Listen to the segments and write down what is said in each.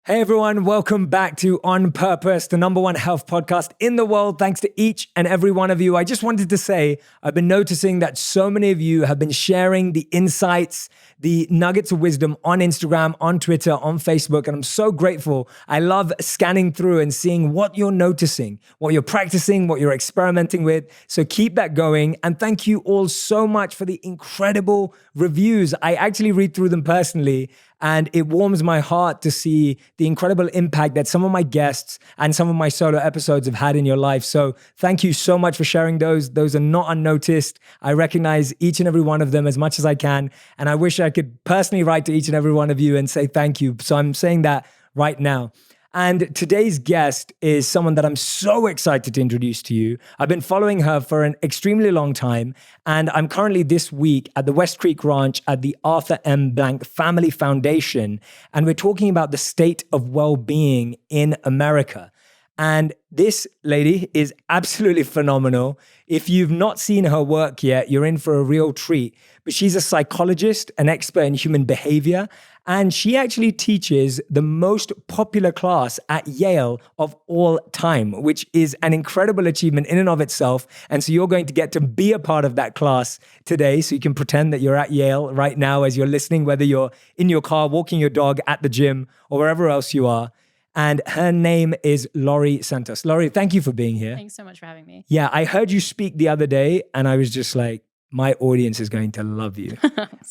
Hey everyone, welcome back to On Purpose, the #1 health podcast in the world. Thanks to each and every one of you. I just wanted to say, I've been noticing that so many of you have been sharing the insights, the nuggets of wisdom on Instagram, on Twitter, on Facebook, and I'm so grateful. I love scanning through and seeing what you're noticing, what you're practicing, what you're experimenting with. So keep that going. And thank you all so much for the incredible reviews. I actually read through them personally, and it warms my heart to see the incredible impact that some of my guests and some of my solo episodes have had in your life. So thank you so much for sharing those. Those are not unnoticed. I recognize each and every one of them as much as I can. And I wish I could personally write to each and every one of you and say thank you. So I'm saying that right now. And today's guest is someone that I'm so excited to introduce to you. I've been following her for an extremely long time, and I'm currently this week at the West Creek Ranch at the Arthur M. Blank Family Foundation, and we're talking about the state of well-being in America. And this lady is absolutely phenomenal. If you've not seen her work yet, you're in for a real treat. But she's a psychologist, an expert in human behavior, and she actually teaches the most popular class at Yale of all time, which is an incredible achievement in and of itself. And so you're going to get to be a part of that class today. So you can pretend that you're at Yale right now as you're listening, whether you're in your car, walking your dog, at the gym, or wherever else you are. And her name is Laurie Santos. Laurie, thank you for being here. Thanks so much for having me. Yeah, I heard you speak the other day, and I was just like, my audience is going to love you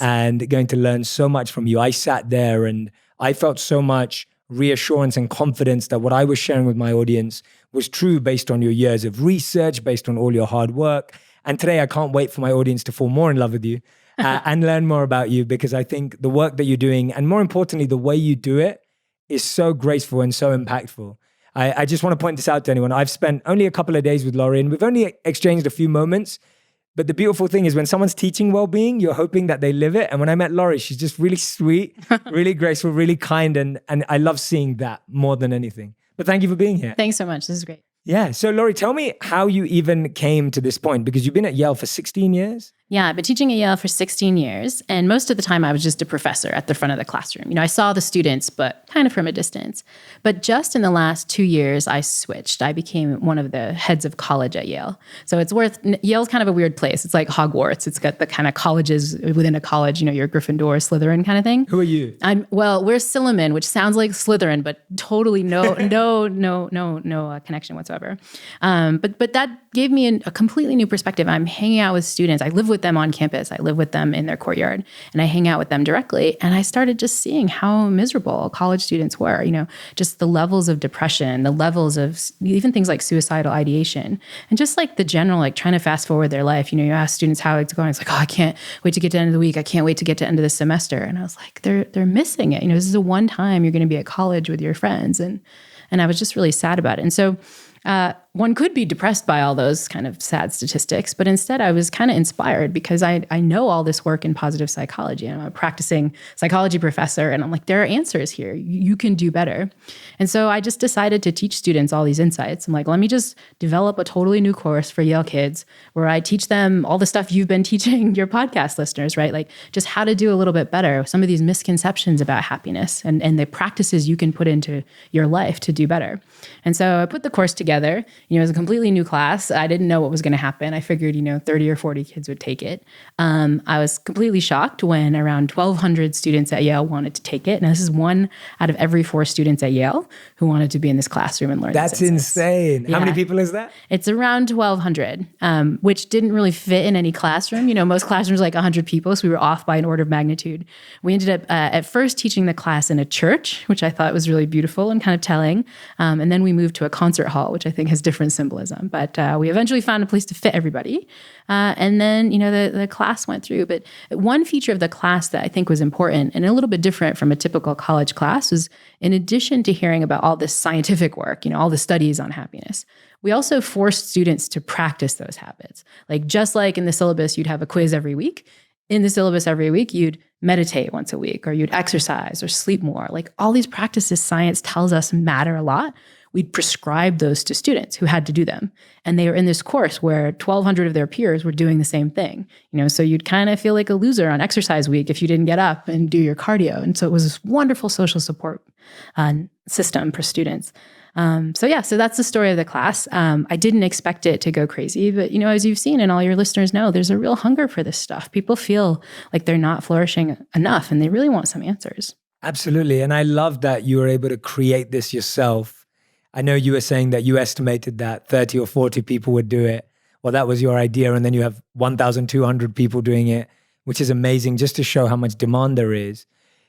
and going to learn so much from you. I sat there and I felt so much reassurance and confidence that what I was sharing with my audience was true based on your years of research, based on all your hard work. And today I can't wait for my audience to fall more in love with you and learn more about you, because I think the work that you're doing, and more importantly, the way you do it, is so graceful and so impactful. I just want to point this out to anyone. I've spent only a couple of days with Laurie, and we've only exchanged a few moments. But the beautiful thing is when someone's teaching well-being, you're hoping that they live it. And when I met Laurie, she's just really sweet, really graceful, really kind. And I love seeing that more than anything. But thank you for being here. Thanks so much. This is great. Yeah. So Laurie, tell me how you even came to this point, because you've been at Yale for 16 years. Yeah, I've been teaching at Yale for 16 years. And most of the time I was just a professor at the front of the classroom. You know, I saw the students, but kind of from a distance. But just in the last 2 years, I switched. I became one of the heads of college at Yale. So Yale's kind of a weird place. It's like Hogwarts. It's got the kind of colleges within a college, you know, you're Gryffindor, Slytherin kind of thing. Who are you? We're Silliman, which sounds like Slytherin, but totally no connection whatsoever. But that gave me a completely new perspective. I'm hanging out with students. I live with them on campus. I live with them in their courtyard, and I hang out with them directly. And I started just seeing how miserable college students were, you know, just the levels of depression, the levels of even things like suicidal ideation, and just like the general, like trying to fast forward their life. You know, you ask students how it's going. It's like, oh, I can't wait to get to the end of the week. I can't wait to get to the end of the semester. And I was like, they're missing it. You know, this is the one time you're going to be at college with your friends. And I was just really sad about it. And so one could be depressed by all those kind of sad statistics, but instead I was kind of inspired because I know all this work in positive psychology. I'm a practicing psychology professor, and I'm like, there are answers here. You can do better. And so I just decided to teach students all these insights. I'm like, let me just develop a totally new course for Yale kids where I teach them all the stuff you've been teaching your podcast listeners, right? Like just how to do a little bit better, some of these misconceptions about happiness and the practices you can put into your life to do better. And so I put the course together. You know, it was a completely new class. I didn't know what was going to happen. I figured, 30 or 40 kids would take it. I was completely shocked when around 1,200 students at Yale wanted to take it. Now, this is 1 out of every 4 students at Yale who wanted to be in this classroom and learn. That's insane. Yeah. How many people is that? It's around 1,200, which didn't really fit in any classroom. You know, most classrooms are like 100 people, so we were off by an order of magnitude. We ended up at first teaching the class in a church, which I thought was really beautiful and kind of telling. And then we moved to a concert hall, which I think has different symbolism. But we eventually found a place to fit everybody. And then, the class went through. But one feature of the class that I think was important and a little bit different from a typical college class was, in addition to hearing about all this scientific work, all the studies on happiness, we also forced students to practice those habits. Like just like in the syllabus, you'd have a quiz every week. In the syllabus every week, you'd meditate once a week, or you'd exercise or sleep more. Like all these practices science tells us matter a lot. We'd prescribe those to students who had to do them. And they were in this course where 1,200 of their peers were doing the same thing. So you'd kind of feel like a loser on exercise week if you didn't get up and do your cardio. And so it was this wonderful social support system for students. So that's the story of the class. I didn't expect it to go crazy, but as you've seen and all your listeners know, there's a real hunger for this stuff. People feel like they're not flourishing enough and they really want some answers. Absolutely. And I love that you were able to create this yourself. I know you were saying that you estimated that 30 or 40 people would do it. Well, that was your idea. And then you have 1,200 people doing it, which is amazing just to show how much demand there is.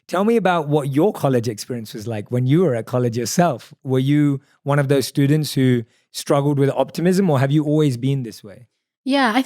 Tell me about what your college experience was like when you were at college yourself. Were you one of those students who struggled with optimism, or have you always been this way? Yeah,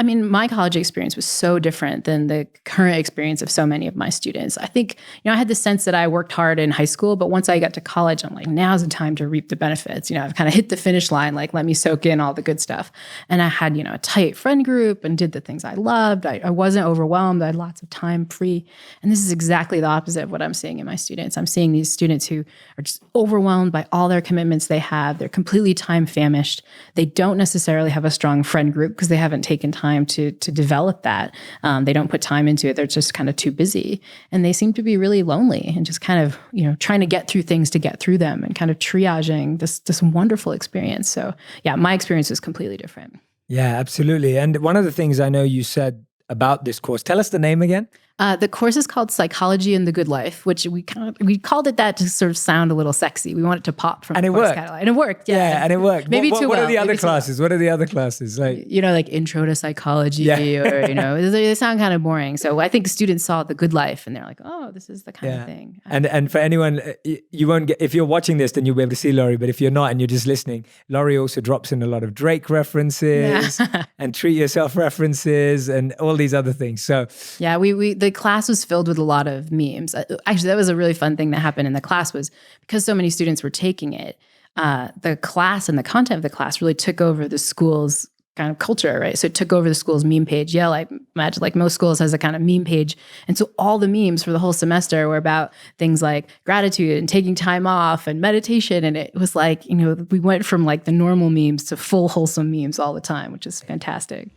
my college experience was so different than the current experience of so many of my students. I think, I had the sense that I worked hard in high school, but once I got to college, I'm like, now's the time to reap the benefits. I've kind of hit the finish line, like, let me soak in all the good stuff. And I had, a tight friend group and did the things I loved. I wasn't overwhelmed. I had lots of time free. And this is exactly the opposite of what I'm seeing in my students. I'm seeing these students who are just overwhelmed by all their commitments they have. They're completely time famished. They don't necessarily have a strong friend group because they haven't taken time to develop that. They don't put time into it. They're just kind of too busy. And they seem to be really lonely and just kind of, trying to get through things to get through them and kind of triaging this wonderful experience. So yeah, my experience is completely different. Yeah, absolutely. And one of the things I know you said about this course, tell us the name again. The course is called Psychology and the Good Life, which we called it that to sort of sound a little sexy. We want it to pop from the course catalog. And it worked. Yeah, and it worked. Maybe too well. What are the other classes? What are the other classes? Like Intro to Psychology, or, they sound kind of boring. So I think students saw the good life and they're like, oh, this is the kind of thing. And for anyone, you won't get, if you're watching this, then you'll be able to see Laurie. But if you're not and you're just listening, Laurie also drops in a lot of Drake references and Treat Yourself references and all these other things. So yeah, the class was filled with a lot of memes. Actually, that was a really fun thing that happened in the class was because so many students were taking it, the class and the content of the class really took over the school's kind of culture, right? So it took over the school's meme page. Yale, I imagine like most schools has a kind of meme page. And so all the memes for the whole semester were about things like gratitude and taking time off and meditation. And it was like, we went from like the normal memes to full wholesome memes all the time, which is fantastic.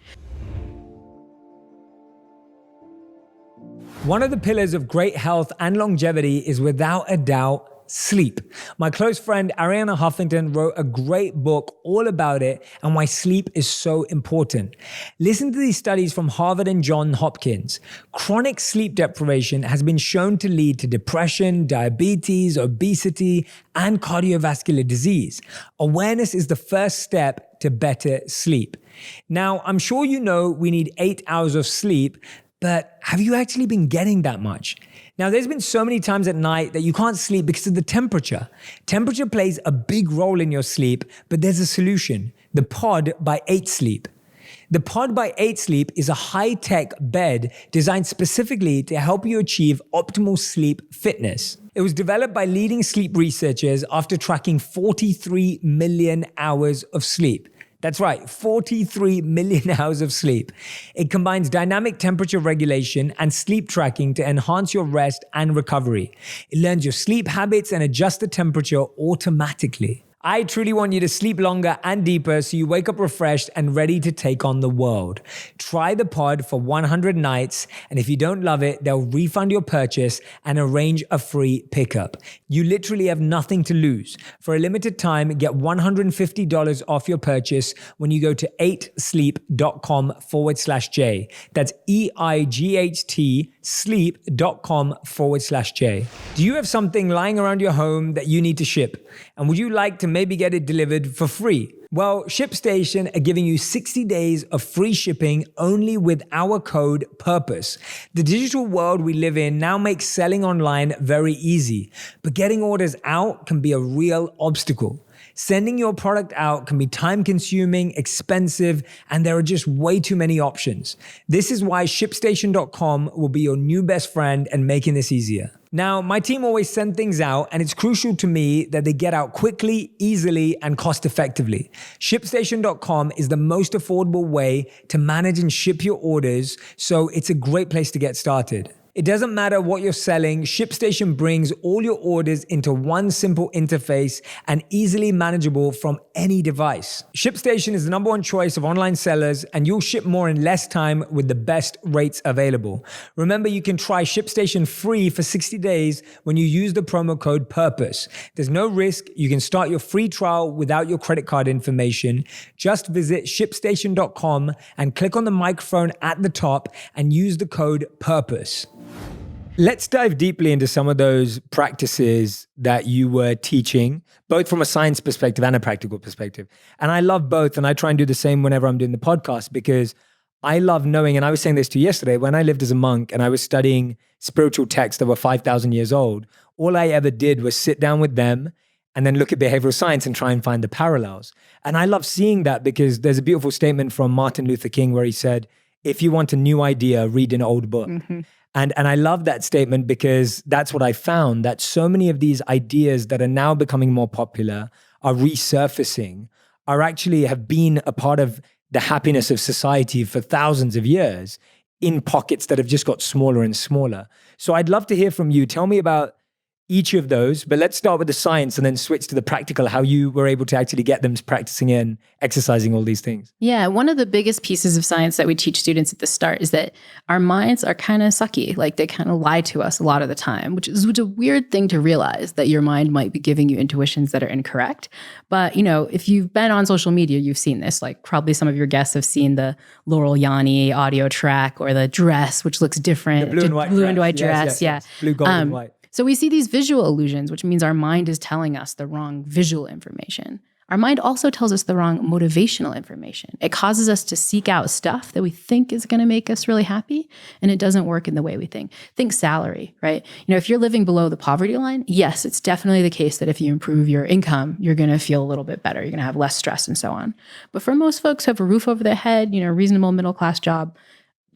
One of the pillars of great health and longevity is without a doubt sleep. My close friend Arianna Huffington wrote a great book all about it and why sleep is so important. Listen to these studies from Harvard and Johns Hopkins. Chronic sleep deprivation has been shown to lead to depression, diabetes, obesity, and cardiovascular disease. Awareness is the first step to better sleep. Now, I'm sure you know we need 8 hours of sleep, but have you actually been getting that much? Now, there's been so many times at night that you can't sleep because of the temperature. Temperature plays a big role in your sleep, but there's a solution. The Pod by 8 Sleep. The Pod by 8 Sleep is a high-tech bed designed specifically to help you achieve optimal sleep fitness. It was developed by leading sleep researchers after tracking 43 million hours of sleep. That's right, 43 million hours of sleep. It combines dynamic temperature regulation and sleep tracking to enhance your rest and recovery. It learns your sleep habits and adjusts the temperature automatically. I truly want you to sleep longer and deeper so you wake up refreshed and ready to take on the world. Try the Pod for 100 nights, and if you don't love it, they'll refund your purchase and arrange a free pickup. You literally have nothing to lose. For a limited time, get $150 off your purchase when you go to 8sleep.com/J. That's EIGHT sleep.com/J. Do you have something lying around your home that you need to ship? And would you like to maybe get it delivered for free? Well, ShipStation are giving you 60 days of free shipping only with our code PURPOSE. The digital world we live in now makes selling online very easy, but getting orders out can be a real obstacle. Sending your product out can be time-consuming, expensive, and there are just way too many options. This is why ShipStation.com will be your new best friend and making this easier. Now, my team always send things out, and it's crucial to me that they get out quickly, easily, and cost-effectively. ShipStation.com is the most affordable way to manage and ship your orders, so it's a great place to get started. It doesn't matter what you're selling, ShipStation brings all your orders into one simple interface and easily manageable from any device. ShipStation is the number one choice of online sellers, and you'll ship more in less time with the best rates available. Remember, you can try ShipStation free for 60 days when you use the promo code PURPOSE. There's no risk. You can start your free trial without your credit card information. Just visit ShipStation.com and click on the microphone at the top and use the code PURPOSE. Let's dive deeply into some of those practices that you were teaching, both from a science perspective and a practical perspective. And I love both, and I try and do the same whenever I'm doing the podcast, because I love knowing, and I was saying this to you yesterday, when I lived as a monk and I was studying spiritual texts that were 5,000 years old, all I ever did was sit down with them and then look at behavioral science and try and find the parallels. And I love seeing that, because there's a beautiful statement from Martin Luther King where he said, if you want a new idea, read an old book. Mm-hmm. And I love that statement, because that's what I found, that so many of these ideas that are now becoming more popular, are resurfacing, are actually have been a part of the happiness of society for thousands of years in pockets that have just got smaller and smaller. So I'd love to hear from you. Tell me about each of those, but let's start with the science and then switch to the practical, how you were able to actually get them practicing and exercising all these things. Yeah, one of the biggest pieces of science that we teach students at the start is that our minds are kind of sucky. Like, they kind of lie to us a lot of the time, which is a weird thing to realize, that your mind might be giving you intuitions that are incorrect. But, if you've been on social media, you've seen this. Like, probably some of your guests have seen the Laurel Yanni audio track, or the dress, which looks different. The blue and white dress. Yes. Blue, gold, and white. So we see these visual illusions, which means our mind is telling us the wrong visual information. Our mind also tells us the wrong motivational information. It causes us to seek out stuff that we think is going to make us really happy, and it doesn't work in the way we think. Think salary, right? If you're living below the poverty line, yes, it's definitely the case that if you improve your income, you're going to feel a little bit better. You're going to have less stress and so on. But for most folks who have a roof over their head, a reasonable middle-class job,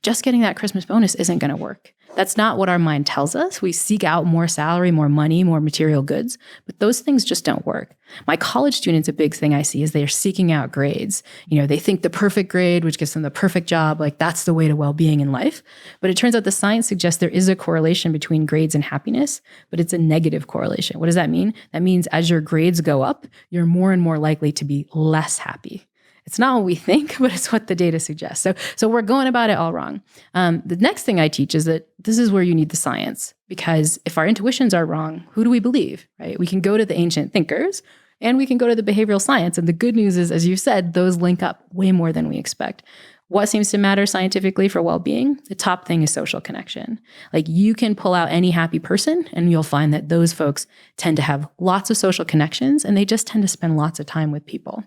just getting that Christmas bonus isn't going to work. That's not what our mind tells us. We seek out more salary, more money, more material goods, but those things just don't work. My college students, a big thing I see is they're seeking out grades. They think the perfect grade, which gets them the perfect job, like that's the way to well-being in life. But it turns out the science suggests there is a correlation between grades and happiness, but it's a negative correlation. What does that mean? That means as your grades go up, you're more and more likely to be less happy. It's not what we think, but it's what the data suggests. So we're going about it all wrong. The next thing I teach is that this is where you need the science, because if our intuitions are wrong, who do we believe, right? We can go to the ancient thinkers, and we can go to the behavioral science. And the good news is, as you said, those link up way more than we expect. What seems to matter scientifically for well-being? The top thing is social connection. Like, you can pull out any happy person and you'll find that those folks tend to have lots of social connections, and they just tend to spend lots of time with people.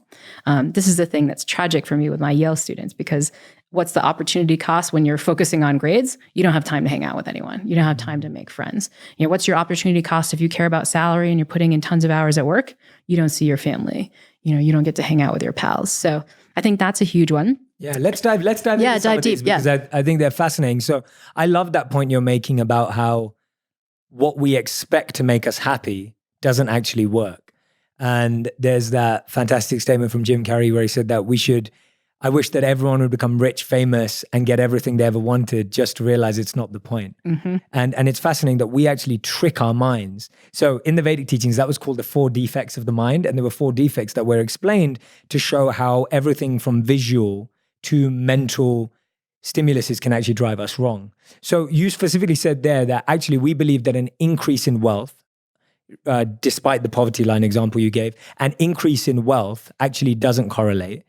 This is the thing that's tragic for me with my Yale students, because what's the opportunity cost when you're focusing on grades? You don't have time to hang out with anyone. You don't have time to make friends. What's your opportunity cost if you care about salary and you're putting in tons of hours at work? You don't see your family. You don't get to hang out with your pals. So I think that's a huge one. Yeah, let's dive into some of these, because I think they're fascinating. So I love that point you're making about how what we expect to make us happy doesn't actually work. And there's that fantastic statement from Jim Carrey where he said that I wish that everyone would become rich, famous, and get everything they ever wanted, just to realize it's not the point. Mm-hmm. And it's fascinating that we actually trick our minds. So in the Vedic teachings, that was called the 4 defects of the mind. And there were 4 defects that were explained to show how everything from visual to mental stimuluses can actually drive us wrong. So you specifically said there that actually we believe that an increase in wealth, despite the poverty line example you gave, an increase in wealth actually doesn't correlate.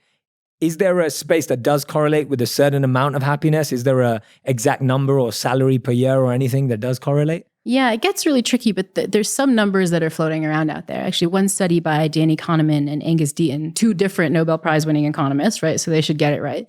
Is there a space that does correlate with a certain amount of happiness? Is there a exact number or salary per year or anything that does correlate? Yeah, it gets really tricky, but there's some numbers that are floating around out there. Actually, one study by Danny Kahneman and Angus Deaton, 2 different Nobel Prize winning economists, right? So they should get it right.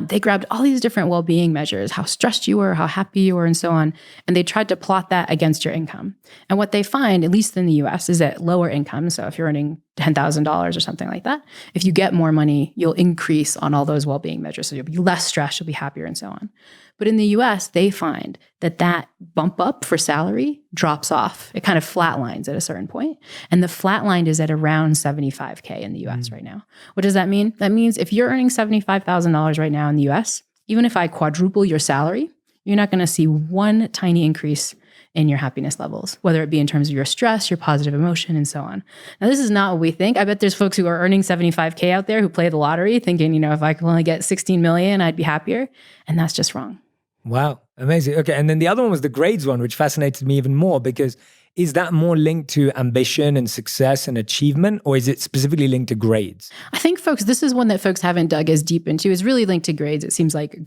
They grabbed all these different well-being measures, how stressed you were, how happy you were, and so on. And they tried to plot that against your income. And what they find, at least in the US, is that lower income, so if you're earning $10,000 or something like that, if you get more money, you'll increase on all those well-being measures. So you'll be less stressed, you'll be happier, and so on. But in the US, they find that bump up for salary drops off. It kind of flatlines at a certain point. And the flat line is at around $75K in the US right now. What does that mean? That means if you're earning $75,000 right now in the US, even if I quadruple your salary, you're not going to see one tiny increase in your happiness levels, whether it be in terms of your stress, your positive emotion, and so on. Now, this is not what we think. I bet there's folks who are earning 75K out there who play the lottery thinking, if I could only get 16 million, I'd be happier. And that's just wrong. Wow. Amazing. Okay. And then the other one was the grades one, which fascinated me even more because is that more linked to ambition and success and achievement, or is it specifically linked to grades? I think this is one that folks haven't dug as deep into. It's really linked to grades. It seems like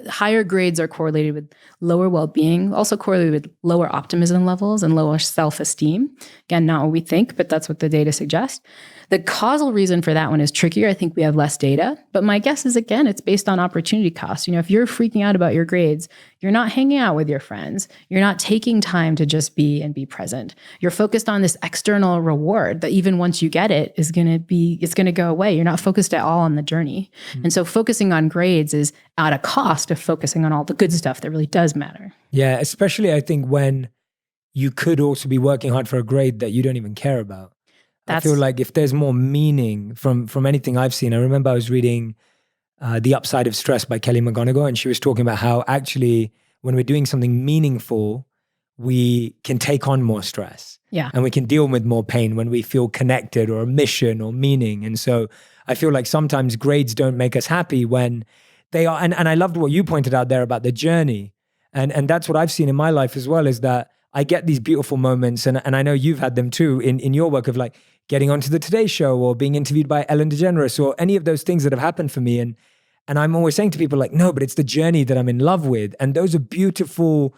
higher grades are correlated with lower well-being, also correlated with lower optimism levels and lower self-esteem. Again, not what we think, but that's what the data suggests. The causal reason for that one is trickier. I think we have less data, but my guess is, again, it's based on opportunity cost. If you're freaking out about your grades, you're not hanging out with your friends. You're not taking time to just be and be present. You're focused on this external reward that even once you get it it's going to go away. You're not focused at all on the journey. And so focusing on grades is at a cost of focusing on all the good stuff that really does matter. Yeah, especially I think when you could also be working hard for a grade that you don't even care about. I feel like if there's more meaning from anything I've seen, I remember I was reading The Upside of Stress by Kelly McGonigal, and she was talking about how actually when we're doing something meaningful, we can take on more stress. Yeah. And we can deal with more pain when we feel connected or a mission or meaning. And so I feel like sometimes grades don't make us happy when they are, and I loved what you pointed out there about the journey. And that's what I've seen in my life as well, is that I get these beautiful moments, and I know you've had them too in your work of like getting onto the Today Show or being interviewed by Ellen DeGeneres or any of those things that have happened for me. And I'm always saying to people like, no, but it's the journey that I'm in love with. And those are beautiful,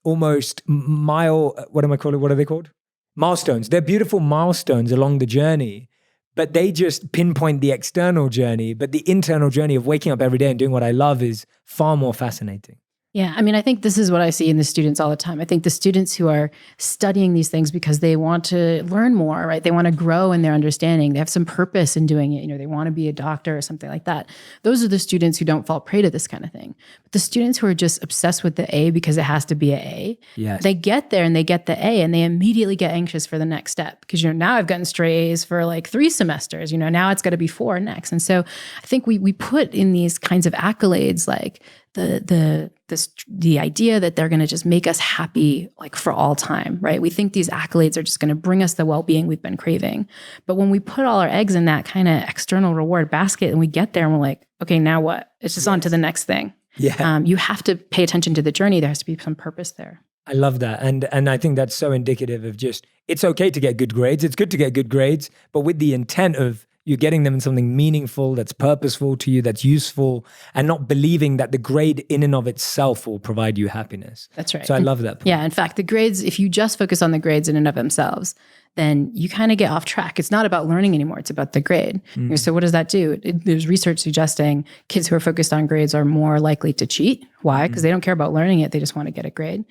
almost what are they called? Milestones. They're beautiful milestones along the journey, but they just pinpoint the external journey. But the internal journey of waking up every day and doing what I love is far more fascinating. Yeah, I think this is what I see in the students all the time. I think the students who are studying these things because they want to learn more, right? They want to grow in their understanding. They have some purpose in doing it. They want to be a doctor or something like that. Those are the students who don't fall prey to this kind of thing. But the students who are just obsessed with the A because it has to be an A, yes, they get there and they get the A and they immediately get anxious for the next step because, now I've gotten straight A's for like 3 semesters, now it's got to be 4 next. And so I think we put in these kinds of accolades like the idea that they're going to just make us happy like for all time, right? We think these accolades are just going to bring us the well-being we've been craving. But when we put all our eggs in that kind of external reward basket and we get there and we're like, okay, now what? It's just on to the next thing. Yeah. You have to pay attention to the journey. There has to be some purpose there. I love that. And I think that's so indicative of just, it's okay to get good grades. It's good to get good grades, but with the intent of you're getting them in something meaningful, that's purposeful to you, that's useful, and not believing that the grade in and of itself will provide you happiness. That's right. So I love that point. Yeah, in fact, the grades, if you just focus on the grades in and of themselves, then you kind of get off track. It's not about learning anymore. It's about the grade. So what does that do? There's research suggesting kids who are focused on grades are more likely to cheat. Why? Because they don't care about learning it. They just want to get a grade.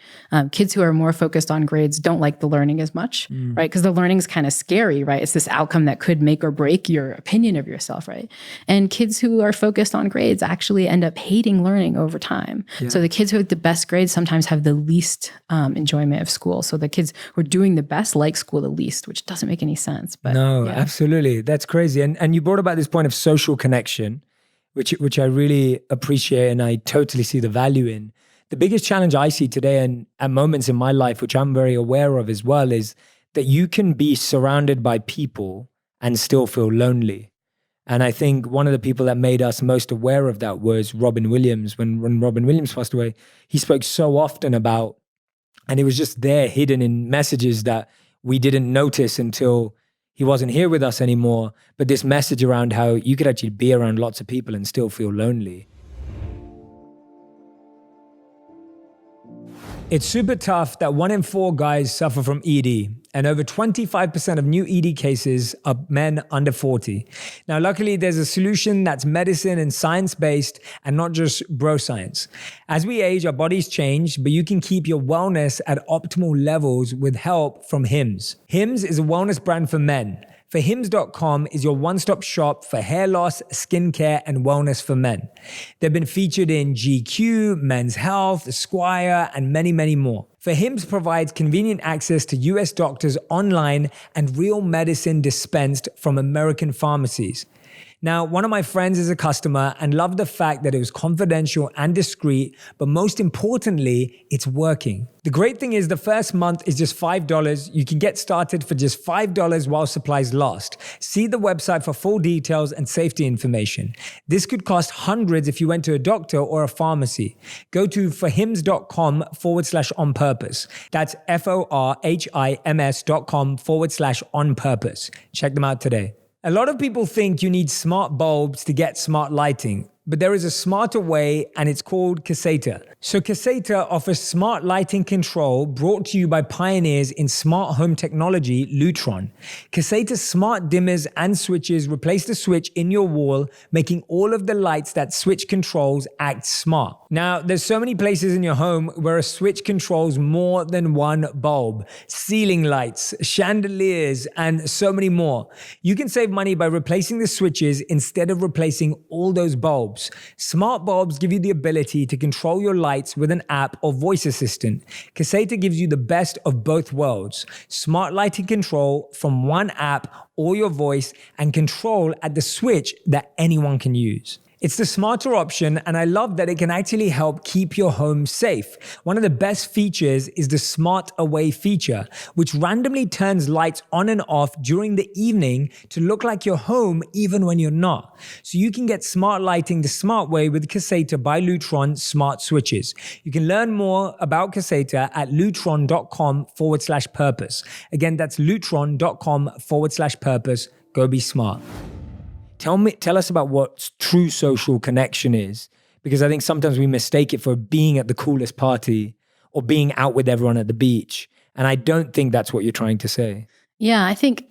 Kids who are more focused on grades don't like the learning as much, right? Because the learning is kind of scary, right? It's this outcome that could make or break your opinion of yourself, right? And kids who are focused on grades actually end up hating learning over time. Yeah. So the kids who have the best grades sometimes have the least enjoyment of school. So the kids who are doing the best like school the least, which doesn't make any sense. But no, yeah. Absolutely. That's crazy. And you brought about this point of social connection, which I really appreciate and I totally see the value in. The biggest challenge I see today and at moments in my life, which I'm very aware of as well, is that you can be surrounded by people and still feel lonely. And I think one of the people that made us most aware of that was Robin Williams. When Robin Williams passed away, he spoke so often about, and it was just there hidden in messages that we didn't notice until he wasn't here with us anymore. But this message around how you could actually be around lots of people and still feel lonely. It's super tough that 1 in 4 guys suffer from ED, and over 25% of new ED cases are men under 40. Now, luckily, there's a solution that's medicine and science-based and not just bro science. As we age, our bodies change, but you can keep your wellness at optimal levels with help from Hims. Hims is a wellness brand for men. For Hims.com is your one-stop shop for hair loss, skincare, and wellness for men. They've been featured in GQ, Men's Health, Esquire, and many, many more. Hims provides convenient access to US doctors online and real medicine dispensed from American pharmacies. Now, one of my friends is a customer and loved the fact that it was confidential and discreet, but most importantly, it's working. The great thing is the first month is just $5. You can get started for just $5 while supplies last. See the website for full details and safety information. This could cost hundreds if you went to a doctor or a pharmacy. Go to forhims.com/onpurpose. That's forhims.com/onpurpose. Check them out today. A lot of people think you need smart bulbs to get smart lighting, but there is a smarter way and it's called Caseta. So Caseta offers smart lighting control brought to you by pioneers in smart home technology, Lutron. Caseta's smart dimmers and switches replace the switch in your wall, making all of the lights that switch controls act smart. Now, there's so many places in your home where a switch controls more than one bulb. Ceiling lights, chandeliers, and so many more. You can save money by replacing the switches instead of replacing all those bulbs. Smart bulbs give you the ability to control your lights with an app or voice assistant. Caseta gives you the best of both worlds. Smart lighting control from one app or your voice, and control at the switch that anyone can use. It's the smarter option, and I love that it can actually help keep your home safe. One of the best features is the Smart Away feature, which randomly turns lights on and off during the evening to look like you're home even when you're not. So you can get smart lighting the smart way with Caseta by Lutron smart switches. You can learn more about Caseta at lutron.com/purpose. Again, that's lutron.com/purpose. Go be smart. Tell us about what true social connection is, because I think sometimes we mistake it for being at the coolest party or being out with everyone at the beach. And I don't think that's what you're trying to say. Yeah, I think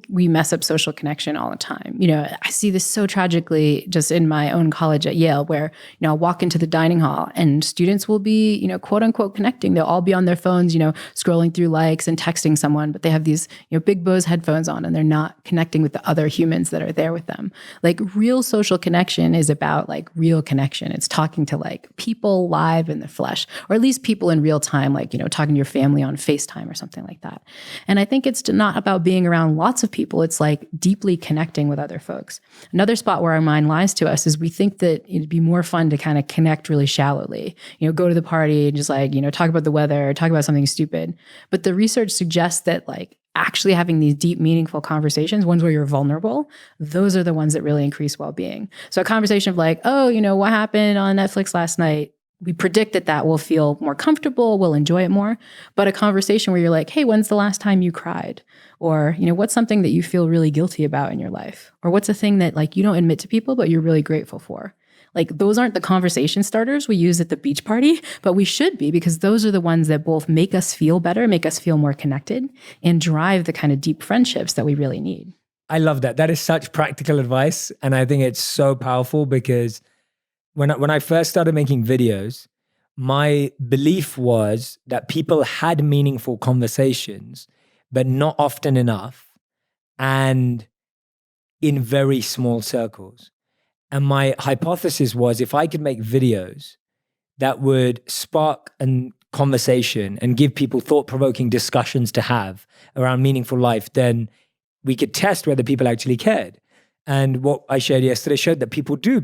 we mess up social connection all the time. You know, I see this so tragically just in my own college at Yale, where, I'll walk into the dining hall and students will be, quote unquote connecting. They'll all be on their phones, scrolling through likes and texting someone, but they have these, big Bose headphones on and they're not connecting with the other humans that are there with them. Like real social connection is about like real connection. It's talking to like people live in the flesh, or at least people in real time, like, talking to your family on FaceTime or something like that. And I think it's not about being around lots of people. It's like deeply connecting with other folks. Another spot where our mind lies to us is we think that it'd be more fun to kind of connect really shallowly, go to the party and just like, talk about the weather or talk about something stupid. But the research suggests that like actually having these deep, meaningful conversations, ones where you're vulnerable, those are the ones that really increase well-being. So a conversation of like, oh, what happened on Netflix last night? We predict that will feel more comfortable, we'll enjoy it more. But a conversation where you're like, hey, when's the last time you cried? Or, what's something that you feel really guilty about in your life? Or what's a thing that like you don't admit to people, but you're really grateful for? Like those aren't the conversation starters we use at the beach party, but we should be, because those are the ones that both make us feel better, make us feel more connected, and drive the kind of deep friendships that we really need. I love that. That is such practical advice. And I think it's so powerful because when I first started making videos, my belief was that people had meaningful conversations, but not often enough and in very small circles. And my hypothesis was if I could make videos that would spark a conversation and give people thought-provoking discussions to have around meaningful life, then we could test whether people actually cared. And what I shared yesterday showed that people do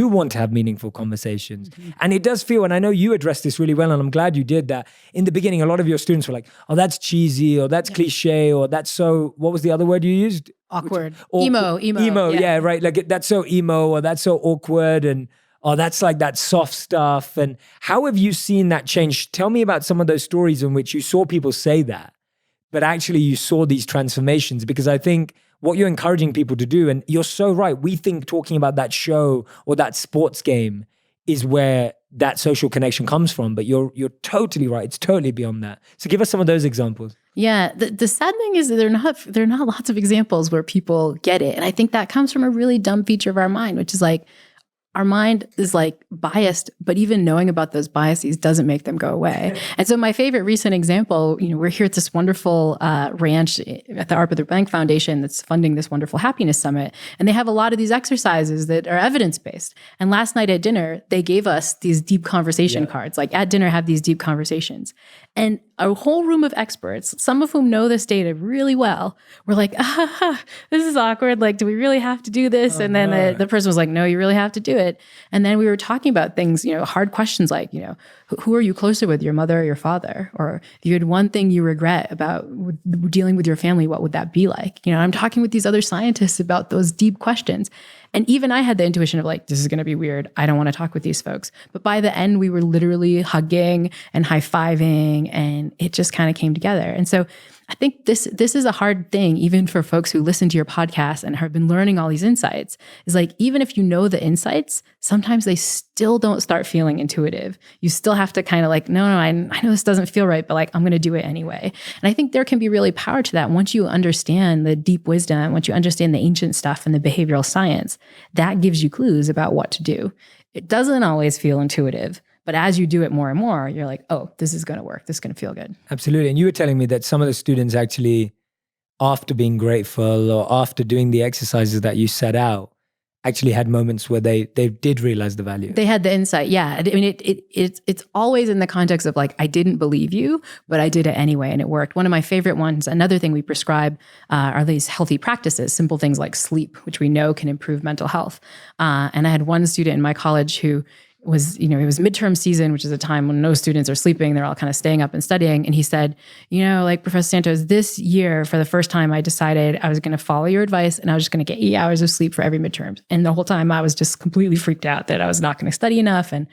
want to have meaningful conversations. Mm-hmm. And it does feel, and I know you addressed this really well, and I'm glad you did that. In the beginning, a lot of your students were like, oh, that's cheesy, or that's cliche, or that's so, what was the other word you used? Awkward. Emo. Yeah, right. Like that's so emo, or that's so awkward, and oh, that's like that soft stuff. And how have you seen that change? Tell me about some of those stories in which you saw people say that, but actually you saw these transformations, because I think what you're encouraging people to do, and you're so right, we think talking about that show or that sports game is where that social connection comes from, but you're totally right. It's totally beyond that. So give us some of those examples. Yeah, the sad thing is that there are not lots of examples where people get it. And I think that comes from a really dumb feature of our mind, which is like, our mind is like biased, but even knowing about those biases doesn't make them go away. And so my favorite recent example, we're here at this wonderful ranch at the Arthur Blank Foundation that's funding this wonderful happiness summit. And they have a lot of these exercises that are evidence-based. And last night at dinner, they gave us these deep conversation cards. Like at dinner, have these deep conversations. And a whole room of experts, some of whom know this data really well, were like, this is awkward. Like, do we really have to do this? And then the person was like, no, you really have to do it. And then we were talking about things, hard questions like, who are you closer with, your mother or your father? Or if you had one thing you regret about dealing with your family, what would that be like? I'm talking with these other scientists about those deep questions. And even I had the intuition of like, this is going to be weird. I don't want to talk with these folks. But by the end, we were literally hugging and high-fiving, and it just kind of came together. And so I think this is a hard thing, even for folks who listen to your podcast and have been learning all these insights, is like, even if you know the insights, sometimes they still don't start feeling intuitive. You still have to kind of like, no, I know this doesn't feel right, but like, I'm going to do it anyway. And I think there can be really power to that. Once you understand the deep wisdom, once you understand the ancient stuff and the behavioral science, that gives you clues about what to do. It doesn't always feel intuitive. But as you do it more and more, you're like, oh, this is going to work. This is going to feel good. Absolutely. And you were telling me that some of the students actually, after being grateful or after doing the exercises that you set out, actually had moments where they did realize the value. They had the insight. Yeah. I mean, it's always in the context of like, I didn't believe you, but I did it anyway and it worked. One of my favorite ones, another thing we prescribe are these healthy practices, simple things like sleep, which we know can improve mental health. And I had one student in my college who was, it was midterm season, which is a time when no students are sleeping. They're all kind of staying up and studying. And he said, like Professor Santos, this year, for the first time, I decided I was going to follow your advice and I was just going to get 8 hours of sleep for every midterm. And the whole time I was just completely freaked out that I was not going to study enough. And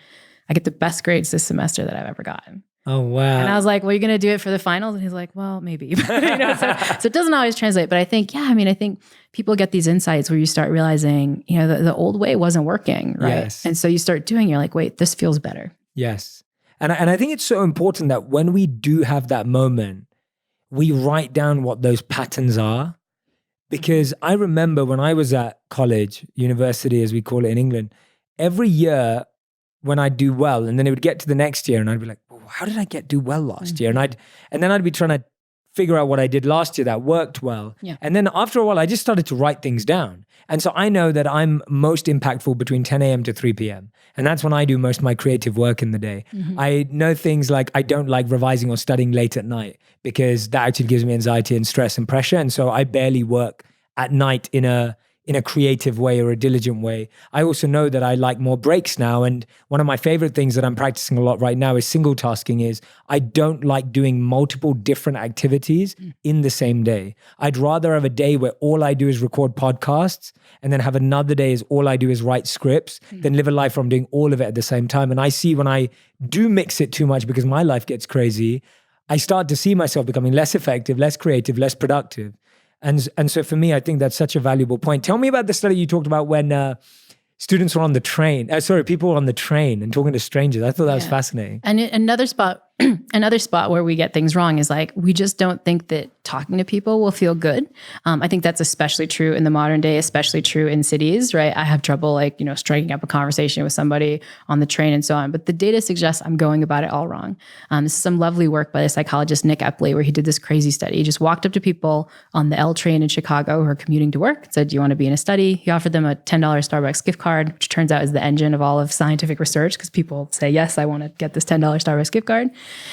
I get the best grades this semester that I've ever gotten. Oh, wow. And I was like, well, you're going to do it for the finals? And he's like, well, maybe. So it doesn't always translate. But I think, I think people get these insights where you start realizing, the old way wasn't working, right? Yes. And so you start doing, you're like, wait, this feels better. Yes. And I think it's so important that when we do have that moment, we write down what those patterns are. Because I remember when I was at college, university, as we call it in England, every year when I'd do well, and then it would get to the next year and I'd be like, well, how did I do well last year? And then I'd be trying to figure out what I did last year that worked well. Yeah. And then after a while, I just started to write things down. And so I know that I'm most impactful between 10 a.m. to 3 p.m. And that's when I do most of my creative work in the day. Mm-hmm. I know things like I don't like revising or studying late at night because that actually gives me anxiety and stress and pressure. And so I barely work at night in a creative way or a diligent way. I also know that I like more breaks now. And one of my favorite things that I'm practicing a lot right now is single tasking. Is I don't like doing multiple different activities in the same day. I'd rather have a day where all I do is record podcasts and then have another day is all I do is write scripts than live a life where I'm doing all of it at the same time. And I see when I do mix it too much because my life gets crazy, I start to see myself becoming less effective, less creative, less productive. And so for me, I think that's such a valuable point. Tell me about the study you talked about when students were on the train. People were on the train and talking to strangers. I thought that was fascinating. And another spot where we get things wrong is like, we just don't think that talking to people will feel good. I think that's especially true in the modern day, especially true in cities, right? I have trouble striking up a conversation with somebody on the train and so on, but the data suggests I'm going about it all wrong. This is some lovely work by the psychologist Nick Epley, where he did this crazy study. He just walked up to people on the L train in Chicago who are commuting to work, said, do you want to be in a study? He offered them a $10 Starbucks gift card, which turns out is the engine of all of scientific research because people say, yes, I want to get this $10 Starbucks gift card.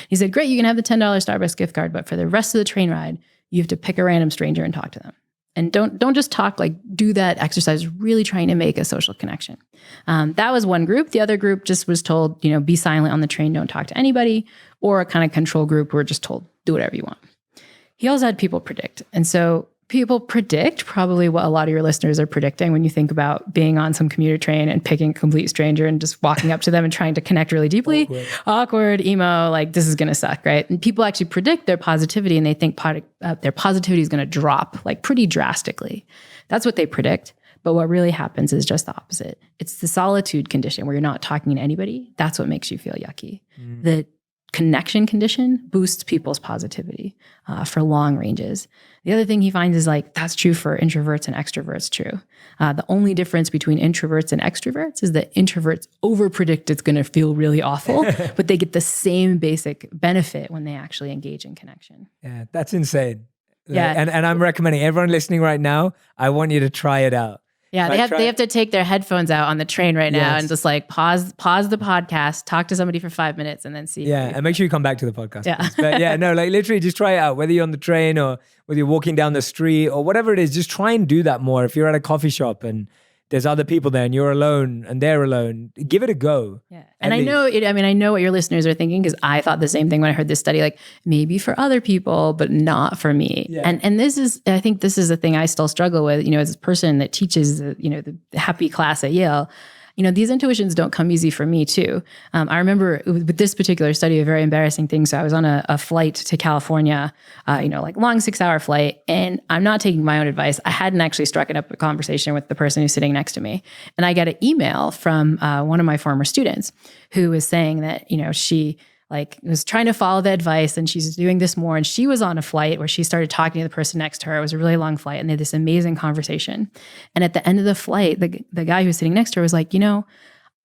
He said, great, you can have the $10 Starbucks gift card, but for the rest of the train ride, you have to pick a random stranger and talk to them. And don't just talk, like do that exercise, really trying to make a social connection. That was one group. The other group just was told, be silent on the train, don't talk to anybody, or a kind of control group who were just told, do whatever you want. He also had people predict. And so people predict probably what a lot of your listeners are predicting when you think about being on some commuter train and picking a complete stranger and just walking up to them and trying to connect really deeply. Awkward, emo, like this is going to suck, right? And people actually predict their positivity and they think their positivity is going to drop like pretty drastically. That's what they predict. But what really happens is just the opposite. It's the solitude condition where you're not talking to anybody. That's what makes you feel yucky. The connection condition boosts people's positivity for long ranges. The other thing he finds is like, that's true for introverts and extroverts too. The only difference between introverts and extroverts is that introverts overpredict it's going to feel really awful, but they get the same basic benefit when they actually engage in connection. Yeah, that's insane. Yeah. And I'm recommending everyone listening right now, I want you to try it out. Yeah, they have to take their headphones out on the train right now and just like pause the podcast, talk to somebody for 5 minutes, and then see. Yeah, and make sure you come back to the podcast. Yeah, but yeah, no, like literally just try it out. Whether you're on the train or whether you're walking down the street or whatever it is, just try and do that more. If you're at a coffee shop and there's other people there and you're alone and they're alone, give it a go. Yeah, and I know what your listeners are thinking, because I thought the same thing when I heard this study. Like, maybe for other people, but not for me. Yeah. And I think this is a thing I still struggle with. As a person that teaches, the happy class at Yale. These intuitions don't come easy for me too. I remember with this particular study, a very embarrassing thing. So I was on a flight to California, like long 6-hour flight, and I'm not taking my own advice. I hadn't actually struck up a conversation with the person who's sitting next to me. And I get an email from one of my former students who was saying that, she was trying to follow the advice, and she's doing this more. And she was on a flight where she started talking to the person next to her. It was a really long flight, and they had this amazing conversation. And at the end of the flight, the guy who was sitting next to her was like,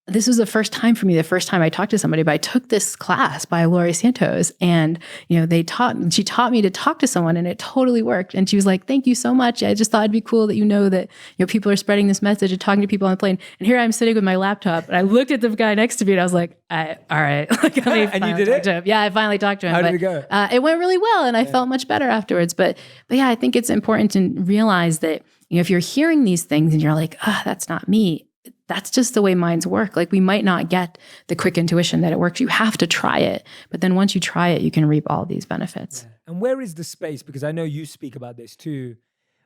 this was the first time for me, the first time I talked to somebody, but I took this class by Laurie Santos, and, she taught me to talk to someone, and it totally worked. And she was like, thank you so much. I just thought it'd be cool that, that, people are spreading this message and talking to people on the plane. And here I'm sitting with my laptop, and I looked at the guy next to me, and I was like, all right. And you did it? Yeah, I finally talked to him. How did it go? It went really well, and I felt much better afterwards. But yeah, I think it's important to realize that, if you're hearing these things and you're like, that's not me, that's just the way minds work. Like, we might not get the quick intuition that it works. You have to try it. But then once you try it, you can reap all these benefits. Yeah. And where is the space? Because I know you speak about this too.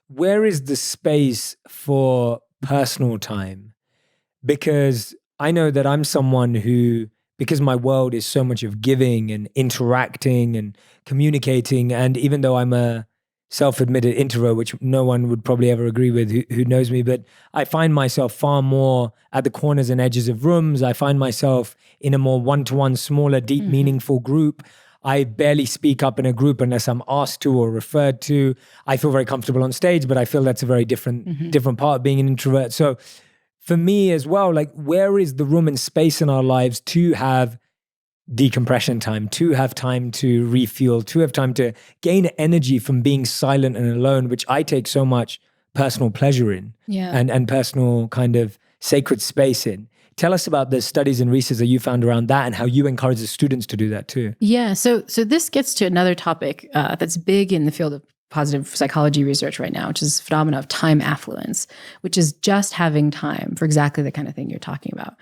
Where is the space for personal time? Because I know that I'm someone who, because my world is so much of giving and interacting and communicating, and even though I'm a self-admitted introvert, which no one would probably ever agree with who knows me, but I find myself far more at the corners and edges of rooms. I find myself in a more one-to-one, smaller, deep, meaningful group. I barely speak up in a group unless I'm asked to or referred to. I feel very comfortable on stage, but I feel that's a very different part of being an introvert. So for me as well, like, where is the room and space in our lives to have decompression time, to have time to refuel, to have time to gain energy from being silent and alone, which I take so much personal pleasure in, and personal kind of sacred space in. Tell us about the studies and research that you found around that and how you encourage the students to do that too. Yeah, so this gets to another topic that's big in the field of positive psychology research right now, which is the phenomenon of time affluence, which is just having time for exactly the kind of thing you're talking about.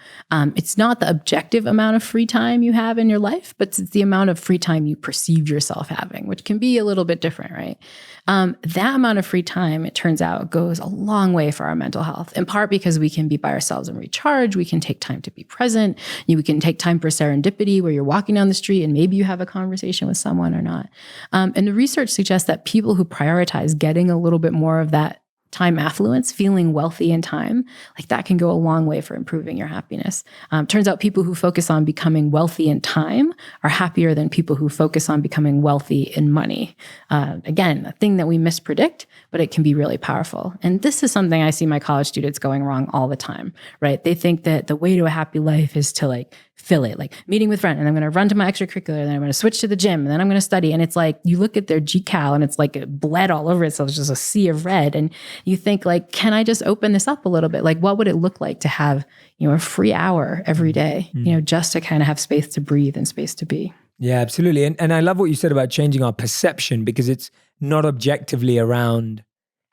It's not the objective amount of free time you have in your life, but it's the amount of free time you perceive yourself having, which can be a little bit different, right? That amount of free time, it turns out, goes a long way for our mental health, in part because we can be by ourselves and recharge. We can take time to be present. We can take time for serendipity, where you're walking down the street and maybe you have a conversation with someone or not. And the research suggests that people who prioritize getting a little bit more of that time affluence, feeling wealthy in time, like that can go a long way for improving your happiness. Turns out people who focus on becoming wealthy in time are happier than people who focus on becoming wealthy in money. Again, a thing that we mispredict, but it can be really powerful. And this is something I see my college students going wrong all the time, right? They think that the way to a happy life is to fill it, like meeting with friends, and I'm going to run to my extracurricular, and then I'm going to switch to the gym, and then I'm going to study. And it's like, you look at their GCal and it's like bled all over it. So it's just a sea of red. And you think, like, can I just open this up a little bit? Like, what would it look like to have, a free hour every day, just to kind of have space to breathe and space to be? Yeah, absolutely. And I love what you said about changing our perception, because it's not objectively around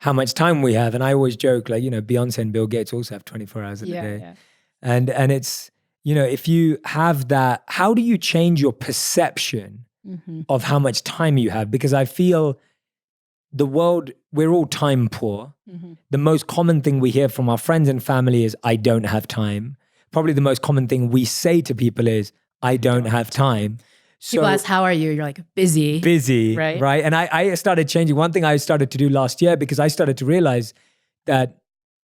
how much time we have. And I always joke, like, Beyonce and Bill Gates also have 24 hours in a day. Yeah. And it's, if you have that, how do you change your perception of how much time you have? Because I feel the world, we're all time poor. The most common thing we hear from our friends and family is, I don't have time. Probably the most common thing we say to people is, I don't have time. So, people ask, how are you? You're like, busy. Right. And I started changing. One thing I started to do last year, because I started to realize that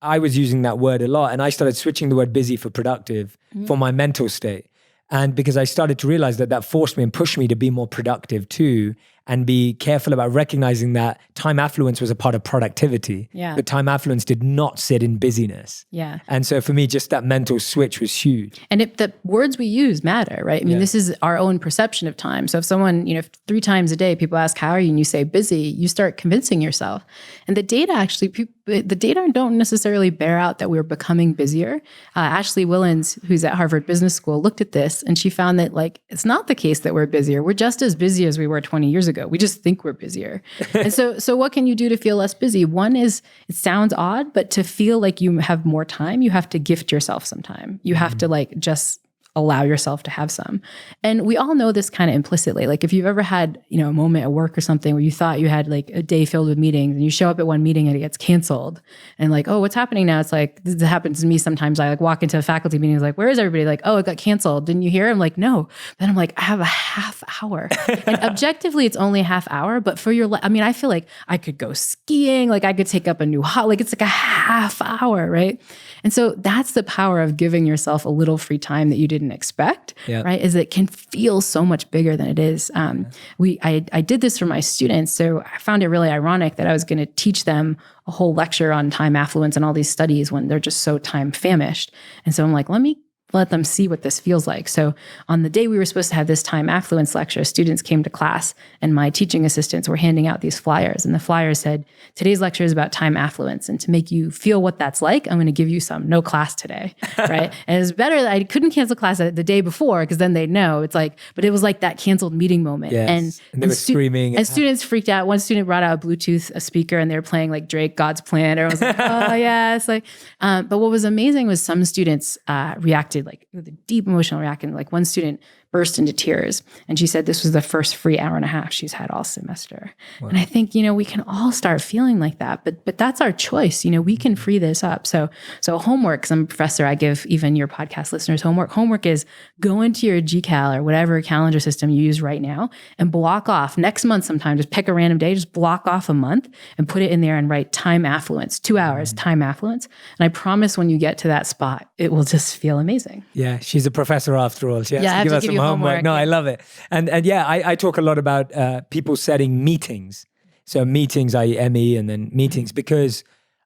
I was using that word a lot, and I started switching the word busy for productive for my mental state. And because I started to realize that forced me and pushed me to be more productive too, and be careful about recognizing that time affluence was a part of productivity. Yeah. But time affluence did not sit in busyness. Yeah. And so for me, just that mental switch was huge. And the words we use matter, right? I mean, this is our own perception of time. So if someone, if 3 times a day people ask, how are you? And you say busy, you start convincing yourself. And the data actually, the data don't necessarily bear out that we're becoming busier. Ashley Willens, who's at Harvard Business School, looked at this and she found that it's not the case that we're busier. We're just as busy as we were 20 years ago. We just think we're busier. And so what can you do to feel less busy? One is, it sounds odd, but to feel like you have more time, you have to gift yourself some time. You have to just allow yourself to have some. And we all know this kind of implicitly. If you've ever had, a moment at work or something where you thought you had a day filled with meetings and you show up at one meeting and it gets canceled and oh, what's happening now? It's this happens to me sometimes. I walk into a faculty meeting, where is everybody? Oh, it got canceled. Didn't you hear? I'm no. Then I'm I have a half hour. And objectively, it's only a half hour, but for your, I feel I could go skiing. I could take up a new hobby. It's a half hour, right? And so that's the power of giving yourself a little free time that you didn't expect, right? Is it can feel so much bigger than it is. I did this for my students. So I found it really ironic that I was going to teach them a whole lecture on time affluence and all these studies when they're just so time famished. And so I'm let me let them see what this feels like. So on the day we were supposed to have this time affluence lecture, students came to class and my teaching assistants were handing out these flyers. And the flyers said, today's lecture is about time affluence. And to make you feel what that's like, I'm going to give you some. No class today, right? And it's better that I couldn't cancel class the day before because then they'd know. It's but it was that canceled meeting moment. Yes. And they were screaming. And students freaked out. One student brought out a Bluetooth speaker and they were playing Drake, God's Plan. Or I was oh yeah. It's but what was amazing was some students reacted with a deep emotional reaction. One student burst into tears and she said this was the first free hour and a half she's had all semester. Wow. And I think, we can all start feeling like that, but that's our choice. We can free this up. So homework, because I'm a professor, I give even your podcast listeners homework. Homework is go into your GCal or whatever calendar system you use right now and block off next month sometime, just pick a random day, just block off a month and put it in there and write time affluence, 2 hours, time affluence. And I promise when you get to that spot, it will just feel amazing. Yeah, she's a professor after all. She has I to have give us some homework. No, I love it. And yeah, I talk a lot about people setting meetings. So meetings, i.e. ME, and then meetings, because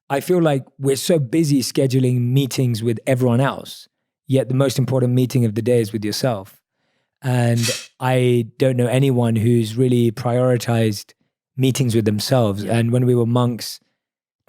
I feel we're so busy scheduling meetings with everyone else, yet the most important meeting of the day is with yourself. And I don't know anyone who's really prioritized meetings with themselves. And when we were monks,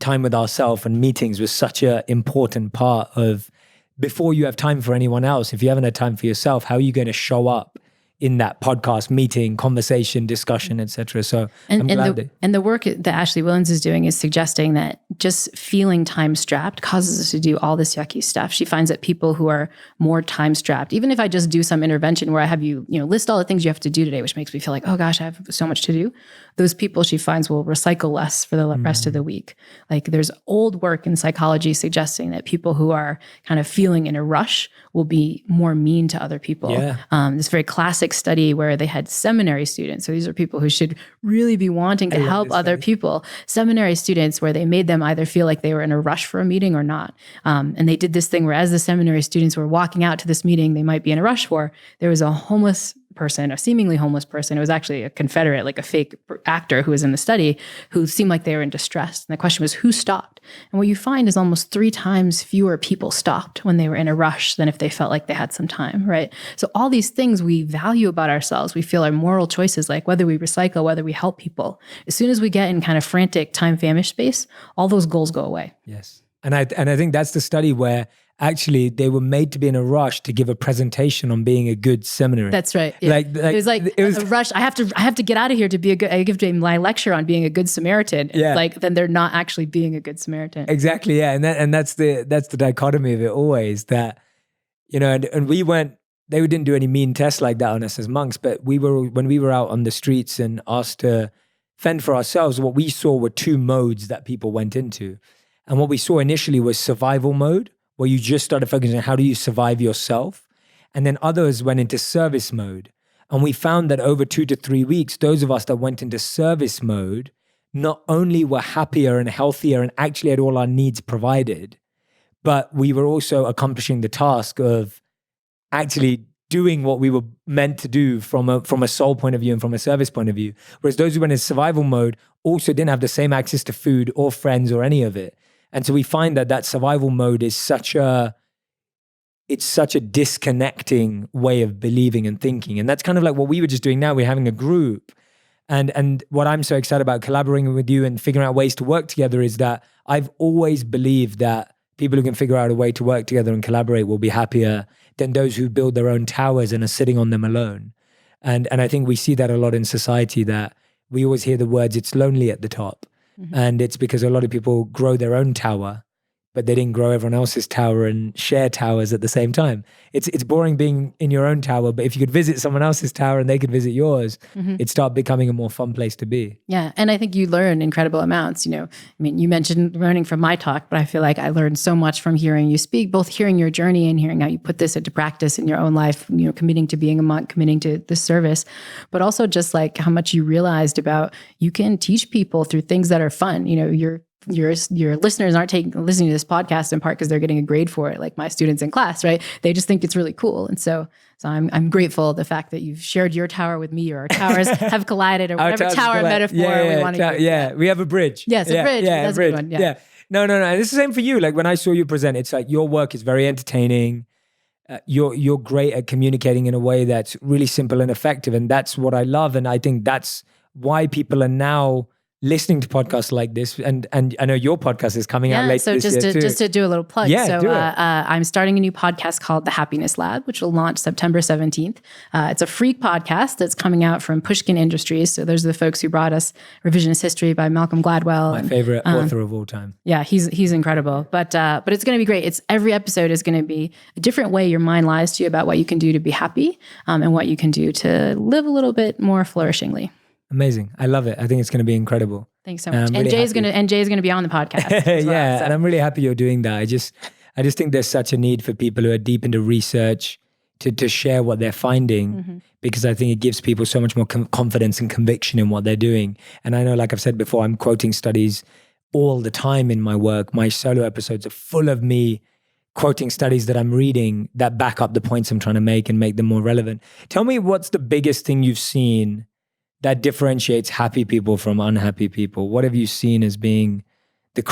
time with ourselves and meetings was such an important part of, before you have time for anyone else, if you haven't had time for yourself, how are you going to show up in that podcast, meeting, conversation, discussion, etc. So I'm glad and the work that Ashley Willens is doing is suggesting that just feeling time strapped causes us to do all this yucky stuff. She finds that people who are more time strapped, even if I just do some intervention where I have you, list all the things you have to do today, which makes me feel oh gosh, I have so much to do. Those people she finds will recycle less for the rest of the week. There's old work in psychology suggesting that people who are kind of feeling in a rush will be more mean to other people. Yeah. This very classic study where they had seminary students. So these are people who should really be wanting to help other people. Seminary students where they made them either feel like they were in a rush for a meeting or not. And they did this thing where as the seminary students were walking out to this meeting they might be in a rush for, there was a homeless person, a seemingly homeless person. It was actually a Confederate, a fake actor who was in the study, who seemed like they were in distress. And the question was, who stopped? And what you find is almost 3 times fewer people stopped when they were in a rush than if they felt like they had some time, right? So all these things we value about ourselves, we feel are moral choices, whether we recycle, whether we help people. As soon as we get in kind of frantic time famished space, all those goals go away. Yes. And I think that's the study where actually they were made to be in a rush to give a presentation on being a good seminary. That's right. Yeah. It was a rush. I have to get out of here to be a good. I give my lecture on being a good Samaritan. Yeah. Then they're not actually being a good Samaritan. Exactly. Yeah. And that's the dichotomy of it always, that and we went. They didn't do any mean tests like that on us as monks, but when we were out on the streets and asked to fend for ourselves, what we saw were 2 modes that people went into. And what we saw initially was survival mode, where you just started focusing on how do you survive yourself. And then others went into service mode. And we found that over 2 to 3 weeks, those of us that went into service mode not only were happier and healthier and actually had all our needs provided, but we were also accomplishing the task of actually doing what we were meant to do from a soul point of view and from a service point of view. Whereas those who went in survival mode also didn't have the same access to food or friends or any of it. And so we find that survival mode is such a disconnecting way of believing and thinking. And that's kind of like what we were just doing now. We're having a group. And what I'm so excited about collaborating with you and figuring out ways to work together is that I've always believed that people who can figure out a way to work together and collaborate will be happier than those who build their own towers and are sitting on them alone. And I think we see that a lot in society, that we always hear the words, it's lonely at the top. Mm-hmm. And it's because a lot of people grow their own tower, but they didn't grow everyone else's tower and share towers at the same time. It's boring being in your own tower, but if you could visit someone else's tower and they could visit yours, it'd start becoming a more fun place to be. Yeah, and I think you learn incredible amounts. You mentioned learning from my talk, but I feel like I learned so much from hearing you speak, both hearing your journey and hearing how you put this into practice in your own life, committing to being a monk, committing to this service, but also just like how much you realized about you can teach people through things that are fun. Your listeners aren't listening to this podcast in part because they're getting a grade for it, like my students in class, right? They just think it's really cool. And so I'm grateful the fact that you've shared your tower with me, or our towers have collided, or whatever tower metaphor we want to use. Yeah, we have a bridge. Yes, a bridge. Yeah, that's a bridge. A good one. Yeah. No. And it's the same for you. Like when I saw you present, it's like your work is very entertaining. You're great at communicating in a way that's really simple and effective. And that's what I love. And I think that's why people are now listening to podcasts like this, and I know your podcast is coming out later this year too. Just to do a little plug. Yeah, do it. I'm starting a new podcast called The Happiness Lab, which will launch September 17th. It's a free podcast that's coming out from Pushkin Industries. So those are the folks who brought us Revisionist History by Malcolm Gladwell. My favorite author of all time. Yeah, he's incredible. But it's going to be great. Every episode is going to be a different way your mind lies to you about what you can do to be happy, and what you can do to live a little bit more flourishingly. Amazing. I love it. I think it's going to be incredible. Thanks so much. And Jay's going to be on the podcast. Yeah. So. And I'm really happy you're doing that. I just think there's such a need for people who are deep into research to share what they're finding, because I think it gives people so much more confidence and conviction in what they're doing. And I know, like I've said before, I'm quoting studies all the time in my work. My solo episodes are full of me quoting studies that I'm reading that back up the points I'm trying to make and make them more relevant. Tell me, what's the biggest thing you've seen that differentiates happy people from unhappy people? What have you seen as being the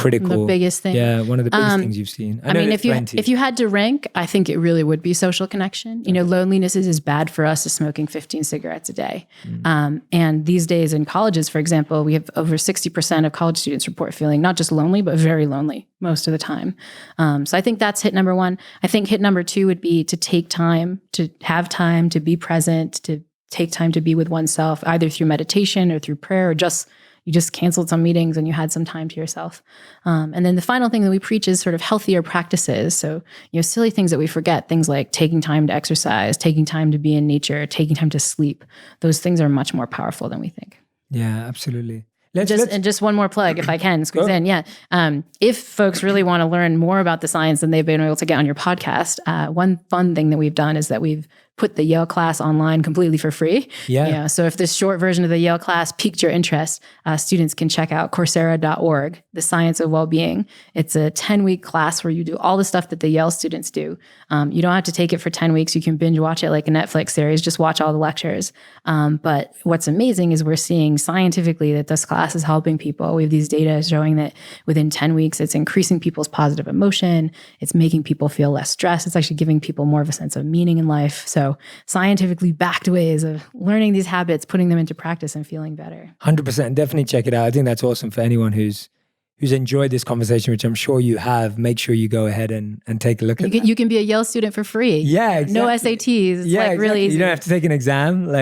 biggest thing? Yeah, one of the biggest things you've seen. I mean, if you had to rank, I think it really would be social connection. Loneliness is as bad for us as smoking 15 cigarettes a day. And these days in colleges, for example, we have over 60% of college students report feeling not just lonely, but very lonely most of the time. So I think that's hit number one. I think hit number two would be to take time, to have time, to be present, to take time to be with oneself, either through meditation or through prayer, or you just canceled some meetings and you had some time to yourself. And then the final thing that we preach is sort of healthier practices. So, silly things that we forget, things like taking time to exercise, taking time to be in nature, taking time to sleep. Those things are much more powerful than we think. Yeah, absolutely. And just one more plug, if I can squeeze in. Yeah. If folks really want to learn more about the science than they've been able to get on your podcast, one fun thing that we've done is that we've put the Yale class online completely for free. Yeah. So if this short version of the Yale class piqued your interest, students can check out Coursera.org, The Science of Wellbeing. It's a 10-week class where you do all the stuff that the Yale students do. You don't have to take it for 10 weeks. You can binge watch it like a Netflix series, just watch all the lectures. But what's amazing is we're seeing scientifically that this class is helping people. We have these data showing that within 10 weeks, it's increasing people's positive emotion. It's making people feel less stressed. It's actually giving people more of a sense of meaning in life. So scientifically backed ways of learning these habits, putting them into practice and feeling better. 100%. Definitely check it out. I think that's awesome for anyone who's enjoyed this conversation, which I'm sure you have. Make sure you go ahead and take a look at that. You can be a Yale student for free. Yeah, exactly. No SATs. It's really easy. You don't have to take an exam.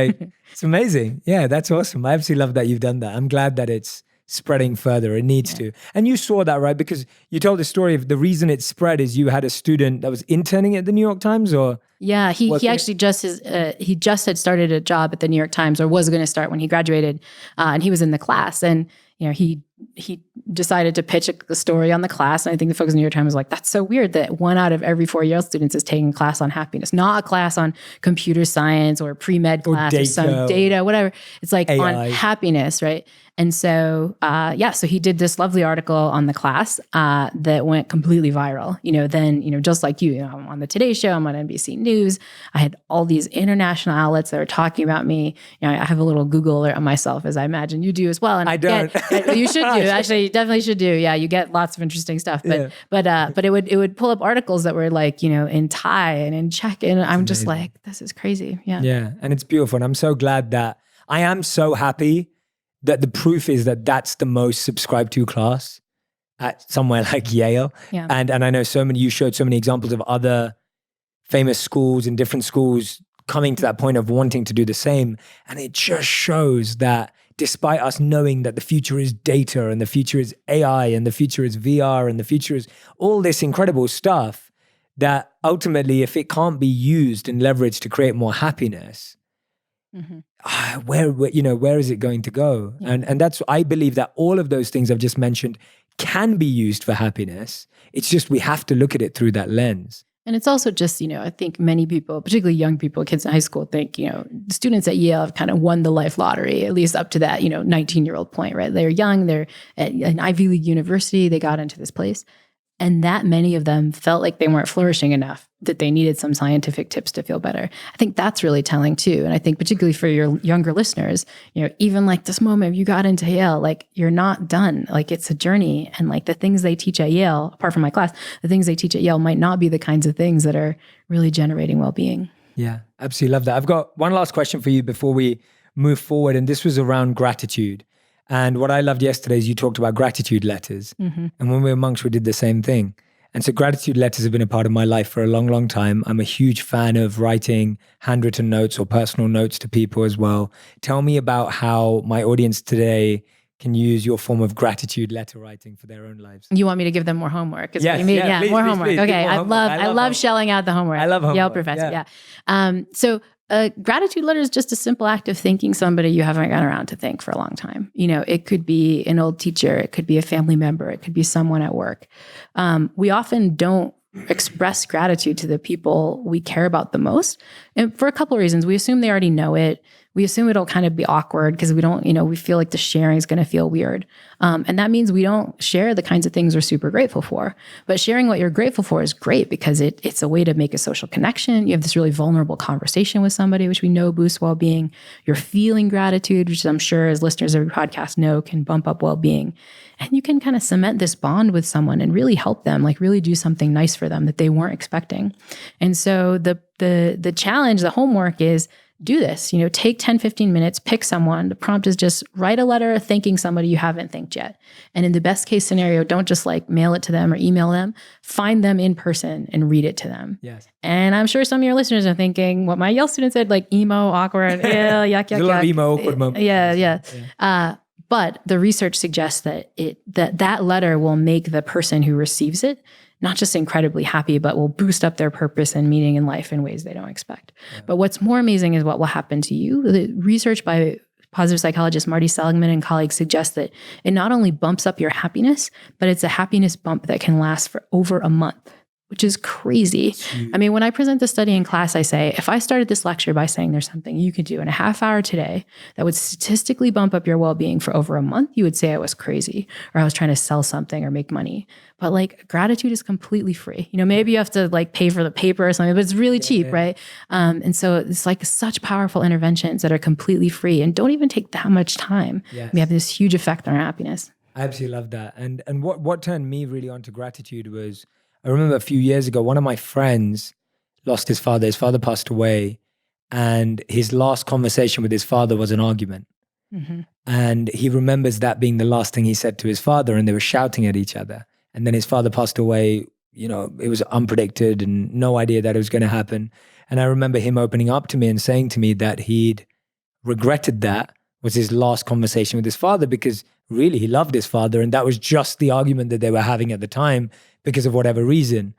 It's amazing. Yeah, that's awesome. I absolutely love that you've done that. I'm glad that it's spreading further. It needs to. And you saw that, right? Because you told the story of the reason it spread is you had a student that was interning at the New York Times, or? Yeah, he actually just had started a job at the New York Times, or was going to start when he graduated, and he was in the class, and he decided to pitch the story on the class, and I think the folks in the New York Times was like, "That's so weird that 1 out of every 4 Yale students is taking a class on happiness, not a class on computer science or pre-med class or some data, whatever. It's like AI. On happiness, right?" And so, so he did this lovely article on the class that went completely viral. Then, just like you, I'm on the Today Show, I'm on NBC News. I had all these international outlets that were talking about me. I have a little Google alert on myself, as I imagine you do as well. And I don't. You should do. Actually, you definitely should do. Yeah, you get lots of interesting stuff. But it would pull up articles that were like, in Thai and in Czech, and I'm just like, this is crazy. Yeah. Yeah, and it's beautiful, and I'm so glad that I am so happy that the proof is that that's the most subscribed to class at somewhere like Yale. Yeah. And I know you showed so many examples of other famous schools and different schools coming to that point of wanting to do the same. And it just shows that despite us knowing that the future is data and the future is AI and the future is VR and the future is all this incredible stuff, that ultimately if it can't be used and leveraged to create more happiness, where is it going to go? Yeah. And that's, I believe that all of those things I've just mentioned can be used for happiness. It's just we have to look at it through that lens. And it's also just, I think many people, particularly young people, kids in high school, think, students at Yale have kind of won the life lottery, at least up to that, 19-year-old point, right? They're young, they're at an Ivy League university, they got into this place. And that many of them felt like they weren't flourishing enough, that they needed some scientific tips to feel better. I think that's really telling too. And I think particularly for your younger listeners, even like this moment you got into Yale, like you're not done. Like it's a journey. And like the things they teach at Yale, apart from my class, the things they teach at Yale might not be the kinds of things that are really generating well-being. Yeah, absolutely love that. I've got one last question for you before we move forward. And this was around gratitude. And what I loved yesterday is you talked about gratitude letters. And when we were monks, we did the same thing. And so gratitude letters have been a part of my life for a long, long time. I'm a huge fan of writing handwritten notes or personal notes to people as well. Tell me about how my audience today can use your form of gratitude letter writing for their own lives. You want me to give them more homework? Yes, please, more homework. Please, okay, I love shelling out the homework. I love homework. Yale professor, yeah. So a gratitude letter is just a simple act of thanking somebody you haven't gotten around to thank for a long time. It could be an old teacher, it could be a family member, it could be someone at work. We often don't express gratitude to the people we care about the most. And for a couple of reasons. We assume they already know it. We assume it'll kind of be awkward because we don't, we feel like the sharing is going to feel weird. And that means we don't share the kinds of things we're super grateful for. But sharing what you're grateful for is great because it's a way to make a social connection. You have this really vulnerable conversation with somebody, which we know boosts well-being. You're feeling gratitude, which I'm sure as listeners of your podcast know can bump up well-being. And you can kind of cement this bond with someone and really help them, like really do something nice for them that they weren't expecting. And so the challenge, the homework is do this, take 10, 15 minutes, pick someone. The prompt is just write a letter thanking somebody you haven't thanked yet. And in the best case scenario, don't just like mail it to them or email them, find them in person and read it to them. Yes. And I'm sure some of your listeners are thinking what my Yale student said, like emo, awkward, yuck, yuck, a lot of emo, awkward moments. Yeah. But the research suggests that that letter will make the person who receives it not just incredibly happy, but will boost up their purpose and meaning in life in ways they don't expect. Yeah. But what's more amazing is what will happen to you. The research by positive psychologist Marty Seligman and colleagues suggests that it not only bumps up your happiness, but it's a happiness bump that can last for over a month, which is crazy. I mean, when I present the study in class, I say, if I started this lecture by saying there's something you could do in a half hour today that would statistically bump up your well-being for over a month, you would say I was crazy or I was trying to sell something or make money. But like gratitude is completely free. Maybe you have to like pay for the paper or something, but it's really cheap, right? And so it's like such powerful interventions that are completely free and don't even take that much time. Yes. We have this huge effect on our happiness. I absolutely love that. And what turned me really onto gratitude was, I remember a few years ago, one of my friends lost his father. His father passed away, and his last conversation with his father was an argument. Mm-hmm. And he remembers that being the last thing he said to his father, and they were shouting at each other. And then his father passed away. It was unpredicted and no idea that it was going to happen. And I remember him opening up to me and saying to me that he'd regretted that was his last conversation with his father because really he loved his father, and that was just the argument that they were having at the time because of whatever reason.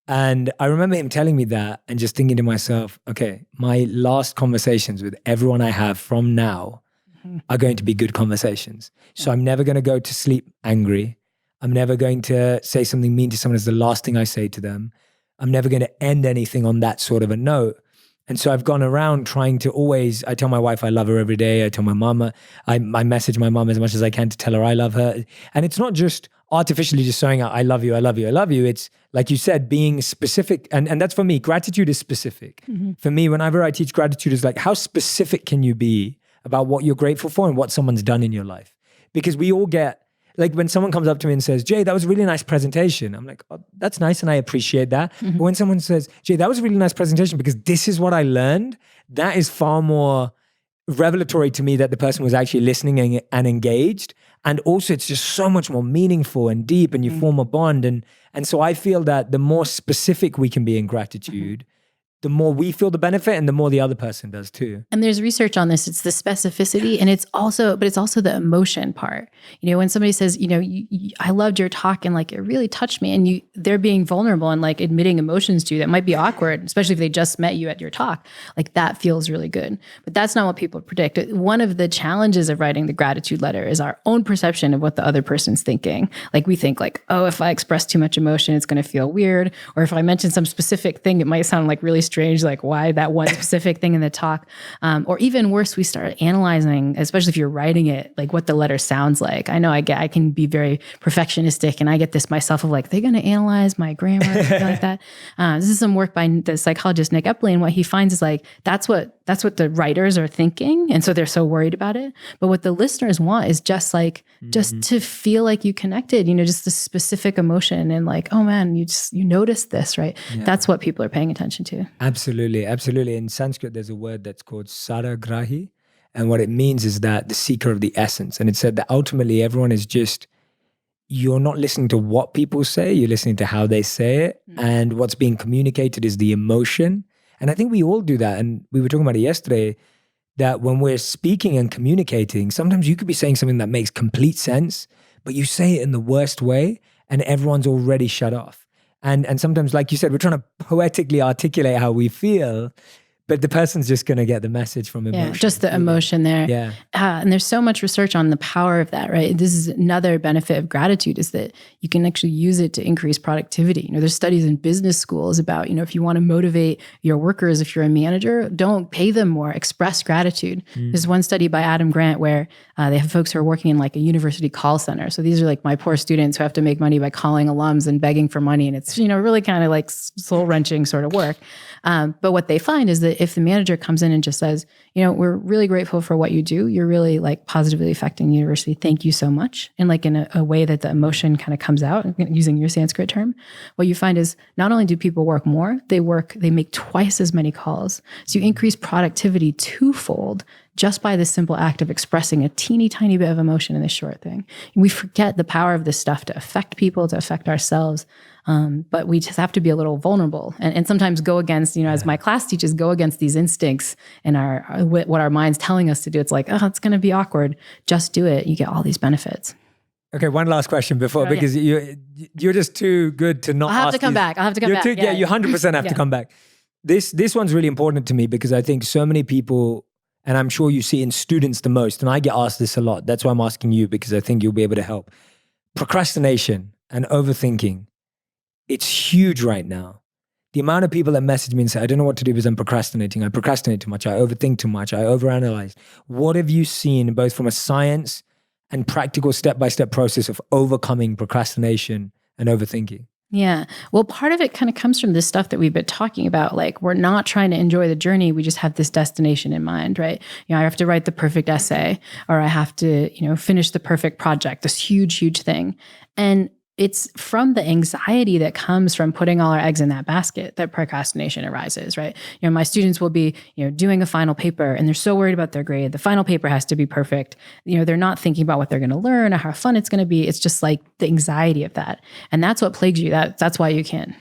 And I remember him telling me that and just thinking to myself, okay, my last conversations with everyone I have from now are going to be good conversations. So I'm never going to go to sleep angry. I'm never going to say something mean to someone as the last thing I say to them. I'm never going to end anything on that sort of a note. And so I've gone around trying to always, I tell my wife I love her every day. I tell my mama, I message my mom as much as I can to tell her I love her. And it's not just artificially just saying, I love you, I love you, I love you. It's like you said, being specific. And that's for me, gratitude is specific. For me, whenever I teach gratitude, is like, how specific can you be about what you're grateful for and what someone's done in your life? Because we all get, like when someone comes up to me and says, Jay, that was a really nice presentation. I'm like, oh, that's nice and I appreciate that. But when someone says, Jay, that was a really nice presentation because this is what I learned, that is far more revelatory to me that the person was actually listening and engaged. And also it's just so much more meaningful and deep and you form a bond. And so I feel that the more specific we can be in gratitude, the more we feel the benefit and the more the other person does too. And there's research on this. It's the specificity and it's also the emotion part. You know, when somebody says, you know, I loved your talk and like, it really touched me, and they're being vulnerable and like admitting emotions to you that might be awkward, especially if they just met you at your talk, like that feels really good. But that's not what people predict. One of the challenges of writing the gratitude letter is our own perception of what the other person's thinking. Like we think like, oh, if I express too much emotion, it's going to feel weird. Or if I mention some specific thing, it might sound like really strange, like why that one specific thing in the talk. Or even worse, we start analyzing, especially if you're writing it, like what the letter sounds like. I know I can be very perfectionistic, and I get this myself of like, they're going to analyze my grammar, something like that. This is some work by the psychologist Nick Epley, and what he finds is like, that's what the writers are thinking. And so they're so worried about it. But what the listeners want is just like, just to feel like you connected, you know, just the specific emotion and like, oh man, you noticed this, right? Yeah. That's what people are paying attention to. Absolutely. In Sanskrit, there's a word that's called saragrahi. And what it means is that the seeker of the essence. And it said that ultimately everyone is just, you're not listening to what people say, you're listening to how they say it. And what's being communicated is the emotion. And I think we all do that. And we were talking about it yesterday, that when we're speaking and communicating, sometimes you could be saying something that makes complete sense, but you say it in the worst way and everyone's already shut off. And sometimes, like you said, we're trying to poetically articulate how we feel, but the person's just going to get the message from emotion. Yeah, just the emotion there. Yeah. And there's so much research on the power of that, right? This is another benefit of gratitude, is that you can actually use it to increase productivity. You know, there's studies in business schools about, you know, if you want to motivate your workers, if you're a manager, don't pay them more, express gratitude. There's one study by Adam Grant where they have folks who are working in like a university call center. So these are like my poor students who have to make money by calling alums and begging for money. And it's, you know, really kind of like soul-wrenching sort of work. But what they find is that if the manager comes in and just says, you know, we're really grateful for what you do, you're really like positively affecting the university, thank you so much, and like in a way that the emotion kind of comes out, using your Sanskrit term, what you find is not only do people work more, they make twice as many calls. So you increase productivity twofold just by the simple act of expressing a teeny tiny bit of emotion in this short thing. We forget the power of this stuff to affect people, to affect ourselves. But we just have to be a little vulnerable and sometimes go against, you know, as my class teaches, go against these instincts and what our mind's telling us to do. It's like, oh, it's going to be awkward. Just do it. You get all these benefits. Okay, one last question because you're just too good to not. I'll have to come back. Yeah, you 100% have to come back. This one's really important to me because I think so many people, and I'm sure you see in students the most, and I get asked this a lot. That's why I'm asking you, because I think you'll be able to help. Procrastination and overthinking. It's huge right now. The amount of people that message me and say, I don't know what to do because I'm procrastinating. I procrastinate too much. I overthink too much. I overanalyze. What have you seen, both from a science and practical step-by-step process of overcoming procrastination and overthinking? Yeah. Well, part of it kind of comes from this stuff that we've been talking about. Like, we're not trying to enjoy the journey. We just have this destination in mind, right? You know, I have to write the perfect essay, or I have to, you know, finish the perfect project, this huge, huge thing. And it's from the anxiety that comes from putting all our eggs in that basket that procrastination arises, right? You know, my students will be, you know, doing a final paper and they're so worried about their grade. The final paper has to be perfect. You know, they're not thinking about what they're going to learn or how fun it's going to be. It's just like the anxiety of that. And that's what plagues you. That's why you can't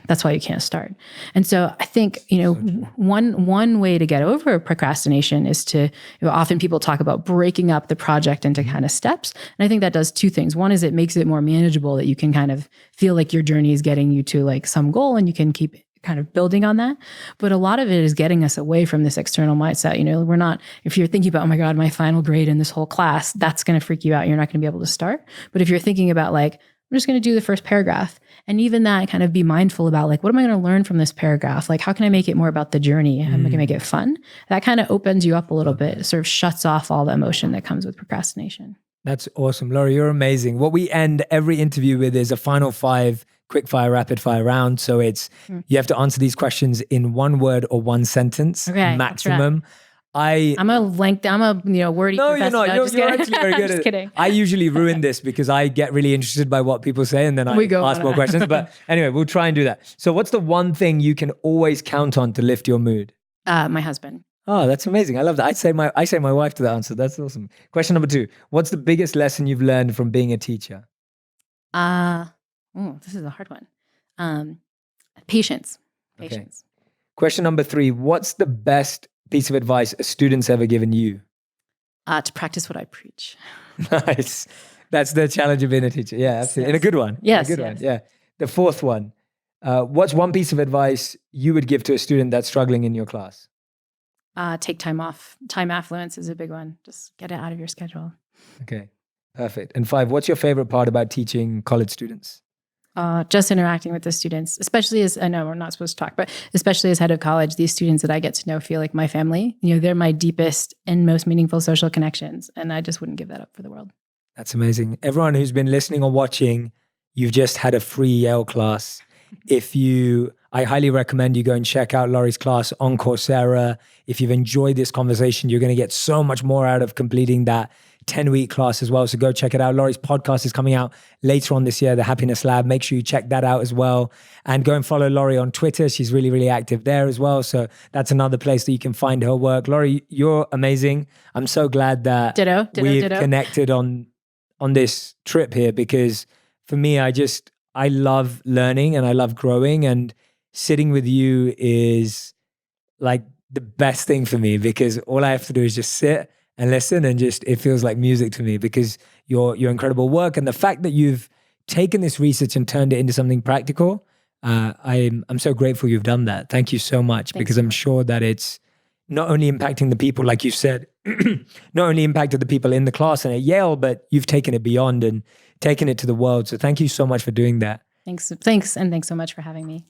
start. And so I think, you know, one way to get over procrastination is to, you know, often people talk about breaking up the project into kind of steps. And I think that does two things. One is it makes it more manageable, that you can kind of feel like your journey is getting you to like some goal and you can keep kind of building on that. But a lot of it is getting us away from this external mindset. You know, we're not, if you're thinking about, oh my God, my final grade in this whole class, that's going to freak you out. You're not going to be able to start. But if you're thinking about like, I'm just going to do the first paragraph. And even that, kind of be mindful about like, what am I going to learn from this paragraph? Like, how can I make it more about the journey? How am I going to make it fun? That kind of opens you up a little bit. It sort of shuts off all the emotion that comes with procrastination. That's awesome. Laurie, you're amazing. What we end every interview with is a final 5 quick fire, rapid fire round. So it's, you have to answer these questions in 1 word or 1 sentence maximum. I'm a wordy No, you're not. You're actually very good at just it. kidding. I usually ruin this because I get really interested by what people say and then I ask more questions. But anyway, we'll try and do that. So what's the one thing you can always count on to lift your mood? My husband. Oh, that's amazing. I love that. I say my wife to that answer. That's awesome. Question number 2. What's the biggest lesson you've learned from being a teacher? This is a hard one. Patience. Okay. Question number 3. What's the best piece of advice a student's ever given you? To practice what I preach. Nice. That's the challenge of being a teacher. Yeah, absolutely. And a good one. Yes. A good one. Yeah. The 4th one. What's one piece of advice you would give to a student that's struggling in your class? Take time off. Time affluence is a big one. Just get it out of your schedule. Okay. Perfect. And 5, what's your favorite part about teaching college students? Just interacting with the students, especially as, I know we're not supposed to talk, but especially as head of college, these students that I get to know feel like my family. They're my deepest and most meaningful social connections. And I just wouldn't give that up for the world. That's amazing. Everyone who's been listening or watching, you've just had a free Yale class. I highly recommend you go and check out Laurie's class on Coursera. If you've enjoyed this conversation, you're going to get so much more out of completing that 10-week class as well. So go check it out. Laurie's podcast is coming out later on this year, The Happiness Lab. Make sure you check that out as well. And go and follow Laurie on Twitter. She's really, really active there as well. So that's another place that you can find her work. Laurie, you're amazing. I'm so glad that we've connected on this trip here, because for me, I love learning and I love growing, and sitting with you is like the best thing for me, because all I have to do is just sit and listen, and it feels like music to me, because your incredible work and the fact that you've taken this research and turned it into something practical. I'm so grateful you've done that. Thank you so much. Thanks because so I'm much. sure that it's not only impacting the people, like you said, not only impacted the people in the class and at Yale, but you've taken it beyond and taken it to the world. So thank you so much for doing that. Thanks. And thanks so much for having me.